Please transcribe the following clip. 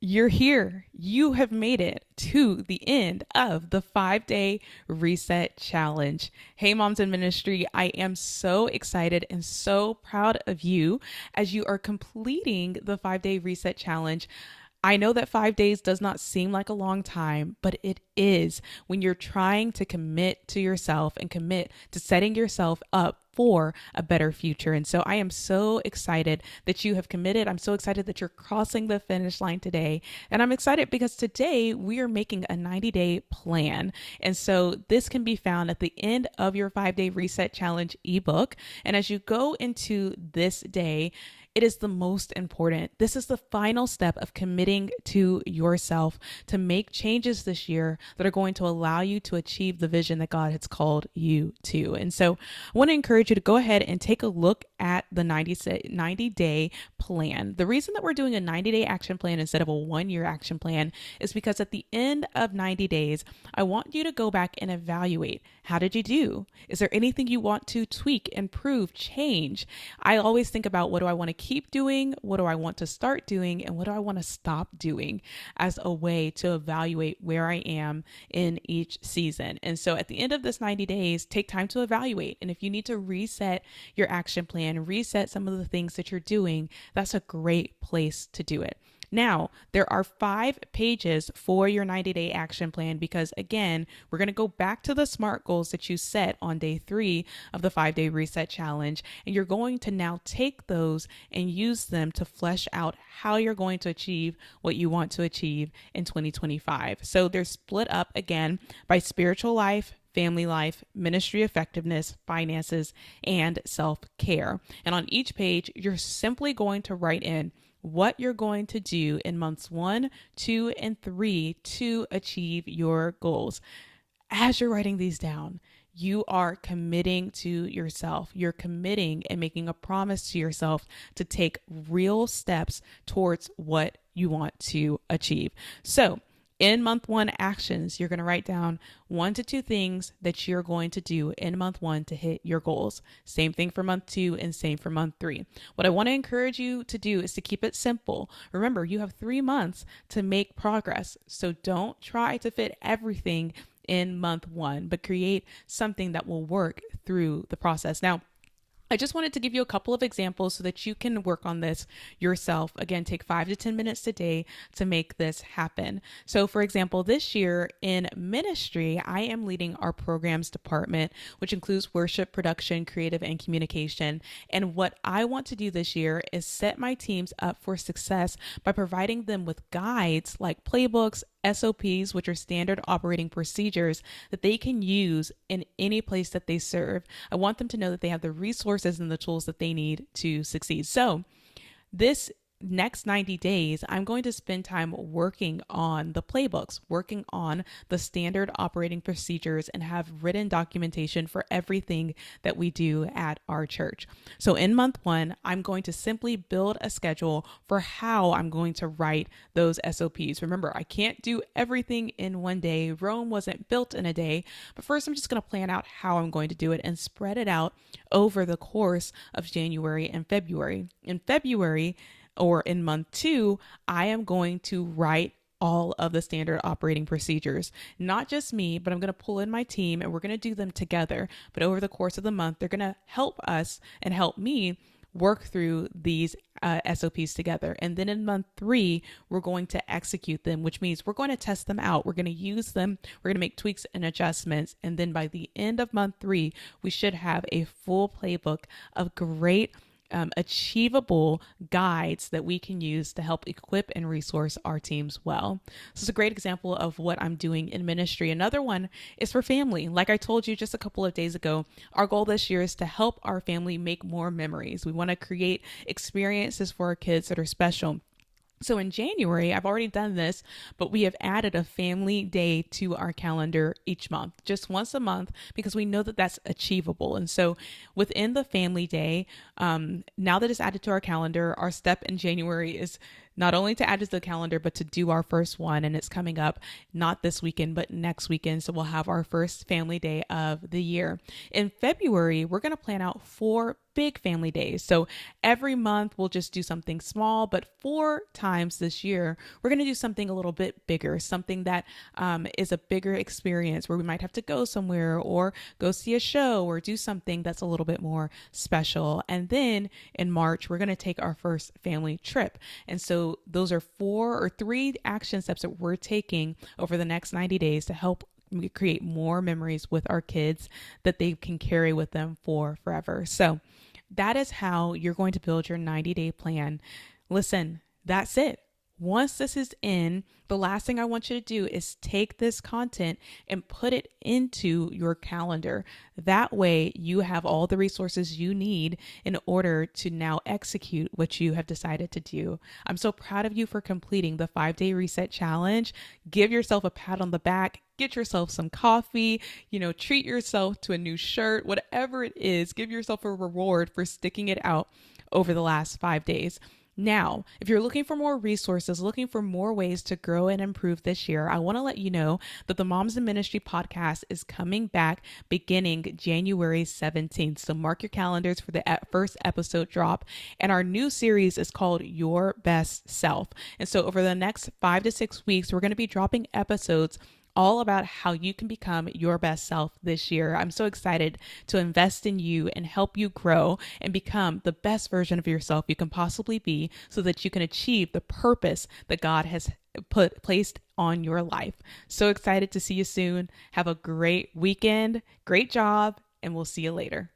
You're here. You have made it to the end of the 5 day reset challenge. Hey, moms in ministry, I am so excited and so proud of you as you are completing the 5 day reset challenge. I know that 5 days does not seem like a long time, but it is when you're trying to commit to yourself and commit to setting yourself up for a better future. And so I am so excited that you have committed. I'm so excited that you're crossing the finish line today. And I'm excited because today we are making a 90-day plan. And so this can be found at the end of your 5 day reset challenge ebook. And as you go into this day, it is the most important. This is the final step of committing to yourself to make changes this year that are going to allow you to achieve the vision that God has called you to. And so I want to encourage you to go ahead and take a look at the 90-day plan. The reason that we're doing a 90-day action plan instead of a 1-year action plan is because at the end of 90 days, I want you to go back and evaluate. How did you do? Is there anything you want to tweak, improve, change? I always think about, what do I want to keep doing? What do I want to start doing? And what do I want to stop doing, as a way to evaluate where I am in each season. And so at the end of this 90 days, take time to evaluate. And if you need to reset your action plan, reset some of the things that you're doing, that's a great place to do it. Now, there are 5 pages for your 90-day action plan because, again, we're going to go back to the SMART goals that you set on day 3 of the 5-day reset challenge. And you're going to now take those and use them to flesh out how you're going to achieve what you want to achieve in 2025. So they're split up again by spiritual life, family life, ministry effectiveness, finances, and self-care. And on each page, you're simply going to write in what you're going to do in months 1, 2, and 3 to achieve your goals. As you're writing these down, you are committing to yourself. You're committing and making a promise to yourself to take real steps towards what you want to achieve. So, in month 1 actions, you're going to write down 1 to 2 things that you're going to do in month 1 to hit your goals. Same thing for month 2 and same for month 3. What I want to encourage you to do is to keep it simple. Remember, you have 3 months to make progress. So don't try to fit everything in month 1, but create something that will work through the process. Now, I just wanted to give you a couple of examples so that you can work on this yourself. Again, take 5 to 10 minutes today to make this happen. So for example, this year in ministry, I am leading our programs department, which includes worship, production, creative, and communication. And what I want to do this year is set my teams up for success by providing them with guides like playbooks, SOPs, which are standard operating procedures that they can use in any place that they serve. I want them to know that they have the resources and the tools that they need to succeed. So this next 90 days, I'm going to spend time working on the playbooks, working on the standard operating procedures, and have written documentation for everything that we do at our church. So in month 1, I'm going to simply build a schedule for how I'm going to write those SOPs. Remember, I can't do everything in one day. Rome wasn't built in a day. But first, I'm just going to plan out how I'm going to do it and spread it out over the course of January and February. In February, or in month 2, I am going to write all of the standard operating procedures. Not just me, but I'm going to pull in my team and we're going to do them together. But over the course of the month, they're going to help us and help me work through these SOPs together. And then in month 3, we're going to execute them, which means we're going to test them out. We're going to use them. We're going to make tweaks and adjustments. And then by the end of month 3, we should have a full playbook of great achievable guides that we can use to help equip and resource our teams well. This is a great example of what I'm doing in ministry. Another one is for family. Like I told you just a couple of days ago, our goal this year is to help our family make more memories. We want to create experiences for our kids that are special. So in January, I've already done this, but we have added a family day to our calendar each month, just once a month, because we know that that's achievable. And so within the family day, now that it's added to our calendar, our step in January is not only to add to the calendar, but to do our first one. And it's coming up not this weekend, but next weekend. So we'll have our first family day of the year. In February, we're going to plan out 4 big family days. So every month we'll just do something small, but 4 times this year, we're going to do something a little bit bigger, something that is a bigger experience where we might have to go somewhere or go see a show or do something that's a little bit more special. And then in March, we're going to take our first family trip. And so those are 4 or 3 action steps that we're taking over the next 90 days to help create more memories with our kids that they can carry with them for forever. So that is how you're going to build your 90-day plan. Listen, that's it. Once this is in, the last thing I want you to do is take this content and put it into your calendar. That way you have all the resources you need in order to now execute what you have decided to do. I'm so proud of you for completing the 5-day reset challenge. Give yourself a pat on the back. Get yourself some coffee, treat yourself to a new shirt, whatever it is, give yourself a reward for sticking it out over the last 5 days. Now, if you're looking for more resources, looking for more ways to grow and improve this year, I want to let you know that the Moms in Ministry podcast is coming back beginning January 17th. So mark your calendars for the first episode drop. And our new series is called Your Best Self. And so over the next 5 to 6 weeks, we're going to be dropping episodes all about how you can become your best self this year. I'm so excited to invest in you and help you grow and become the best version of yourself you can possibly be so that you can achieve the purpose that God has placed on your life. So excited to see you soon. Have a great weekend, great job, and we'll see you later.